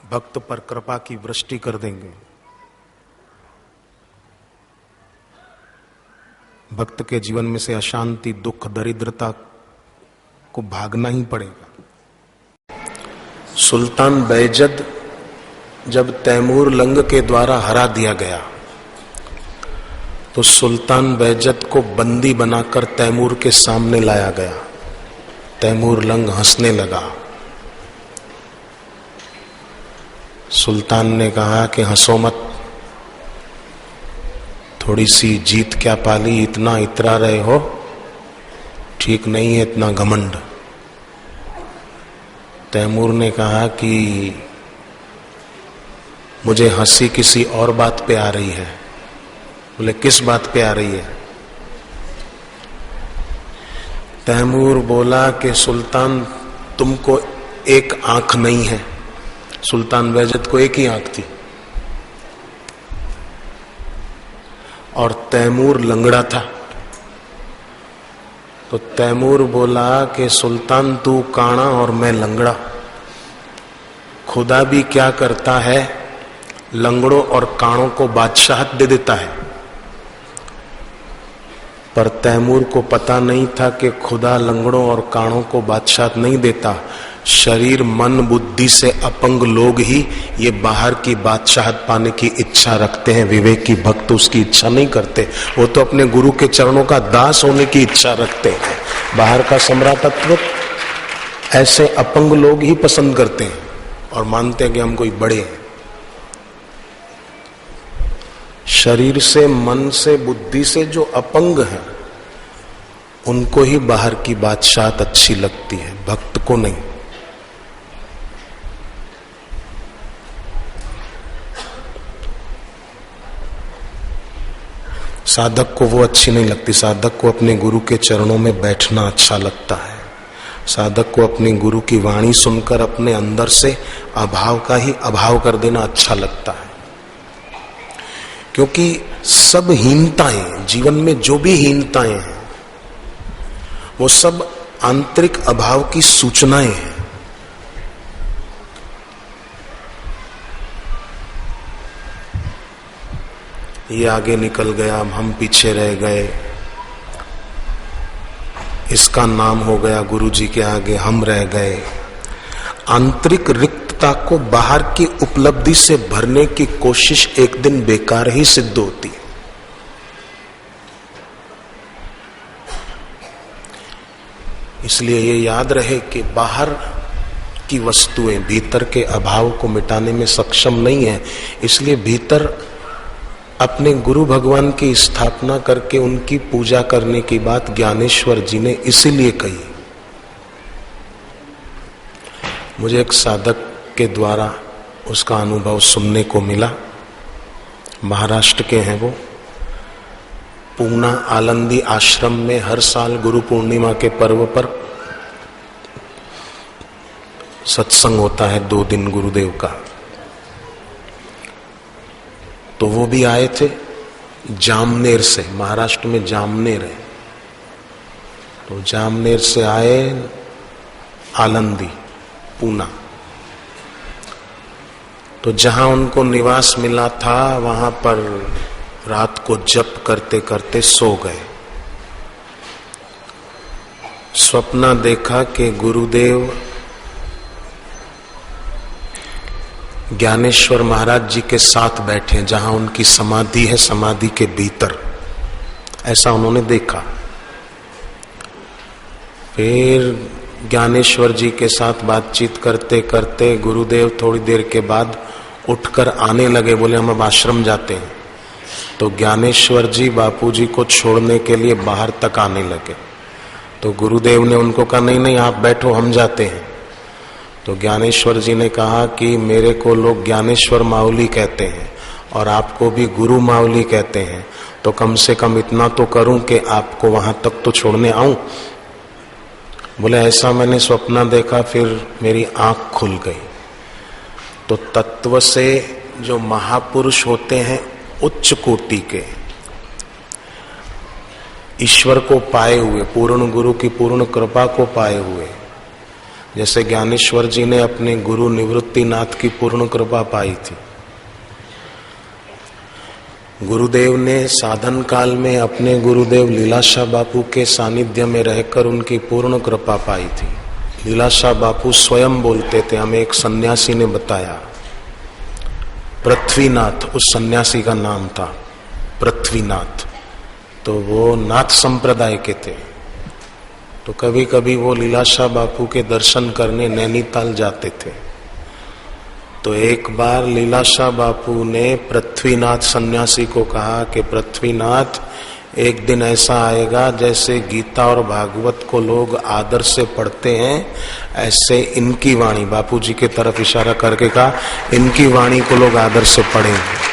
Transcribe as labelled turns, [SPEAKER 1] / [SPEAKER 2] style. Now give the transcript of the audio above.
[SPEAKER 1] भक्त पर कृपा की वृष्टि कर देंगे। भक्त के जीवन में से अशांति, दुख, दरिद्रता को भागना ही पड़ेगा। सुल्तान बैजद जब तैमूर लंग के द्वारा हरा दिया गया तो सुल्तान बैजद को बंदी बनाकर तैमूर के सामने लाया गया। तैमूर लंग हंसने लगा। सुल्तान ने कहा कि हंसो मत, थोड़ी सी जीत क्या पाली, इतना इतरा रहे हो, ठीक नहीं है इतना घमंड। तैमूर ने कहा कि मुझे हंसी किसी और बात पे आ रही है। बोले किस बात पे आ रही है? तैमूर बोला कि सुल्तान तुमको एक आंख नहीं है। सुल्तान बैजद को एक ही आंख थी और तैमूर लंगड़ा था। तो तैमूर बोला कि सुल्तान तू काना और मैं लंगड़ा, खुदा भी क्या करता है, लंगड़ों और कानों को बादशाहत दे देता है। पर तैमूर को पता नहीं था कि खुदा लंगड़ों और कानों को बादशाहत नहीं देता। शरीर, मन, बुद्धि से अपंग लोग ही ये बाहर की बादशाहत पाने की इच्छा रखते हैं। विवेकी भक्त उसकी इच्छा नहीं करते, वो तो अपने गुरु के चरणों का दास होने की इच्छा रखते हैं। बाहर का सम्राटत्व ऐसे अपंग लोग ही पसंद करते हैं और मानते हैं कि हम कोई बड़े हैं। शरीर से, मन से, बुद्धि से जो अपंग है उनको ही बाहर की बादशाहत अच्छी लगती है, भक्त को नहीं। साधक को वो अच्छी नहीं लगती। साधक को अपने गुरु के चरणों में बैठना अच्छा लगता है। साधक को अपने गुरु की वाणी सुनकर अपने अंदर से अभाव का ही अभाव कर देना अच्छा लगता है। क्योंकि सब हीनताएं, जीवन में जो भी हीनताएं हैं वो सब आंतरिक अभाव की सूचनाएं हैं। ये आगे निकल गया, हम पीछे रह गए, इसका नाम हो गया गुरु जी के आगे, हम रह गए। आंतरिक रिक्तता को बाहर की उपलब्धि से भरने की कोशिश एक दिन बेकार ही सिद्ध होती है। इसलिए ये याद रहे कि बाहर की वस्तुएं भीतर के अभाव को मिटाने में सक्षम नहीं है। इसलिए भीतर अपने गुरु भगवान की स्थापना करके उनकी पूजा करने की बात ज्ञानेश्वर जी ने इसीलिए कही। मुझे एक साधक के द्वारा उसका अनुभव सुनने को मिला। महाराष्ट्र के हैं वो। पूना आलंदी आश्रम में हर साल गुरु पूर्णिमा के पर्व पर सत्संग होता है 2 दिन गुरुदेव का। तो वो भी आए थे जामनेर से। महाराष्ट्र में जामनेर है, तो जामनेर से आए आलंदी, पूना। तो जहां उनको निवास मिला था वहां पर रात को जप करते करते सो गए। स्वप्न देखा कि गुरुदेव ज्ञानेश्वर महाराज जी के साथ बैठे, जहां उनकी समाधि है, समाधि के भीतर। ऐसा उन्होंने देखा। फिर ज्ञानेश्वर जी के साथ बातचीत करते करते गुरुदेव थोड़ी देर के बाद उठकर आने लगे। बोले हम अब आश्रम जाते हैं। तो ज्ञानेश्वर जी बापू जी को छोड़ने के लिए बाहर तक आने लगे। तो गुरुदेव ने उनको कहा नहीं नहीं आप बैठो, हम जाते हैं। तो ज्ञानेश्वर जी ने कहा कि मेरे को लोग ज्ञानेश्वर माउली कहते हैं और आपको भी गुरु माउली कहते हैं, तो कम से कम इतना तो करूं कि आपको वहां तक तो छोड़ने आऊं। बोले ऐसा मैंने स्वप्न देखा, फिर मेरी आंख खुल गई। तो तत्व से जो महापुरुष होते हैं उच्च कोटि के, ईश्वर को पाए हुए, पूर्ण गुरु की पूर्ण कृपा को पाए हुए, जैसे ज्ञानेश्वर जी ने अपने गुरु निवृत्तिनाथ की पूर्ण कृपा पाई थी। गुरुदेव ने साधन काल में अपने गुरुदेव लीलाशाह बापू के सानिध्य में रहकर उनकी पूर्ण कृपा पाई थी। लीलाशाह बापू स्वयं बोलते थे, हमें एक सन्यासी ने बताया, पृथ्वीनाथ उस सन्यासी का नाम था, पृथ्वीनाथ। तो वो नाथ संप्रदाय के थे। तो कभी कभी वो लीलाशाह बापू के दर्शन करने नैनीताल जाते थे। तो एक बार लीलाशाह बापू ने पृथ्वीनाथ सन्यासी को कहा कि पृथ्वीनाथ, एक दिन ऐसा आएगा जैसे गीता और भागवत को लोग आदर से पढ़ते हैं, ऐसे इनकी वाणी, बापू जी के तरफ इशारा करके कहा, इनकी वाणी को लोग आदर से पढ़ेंगे।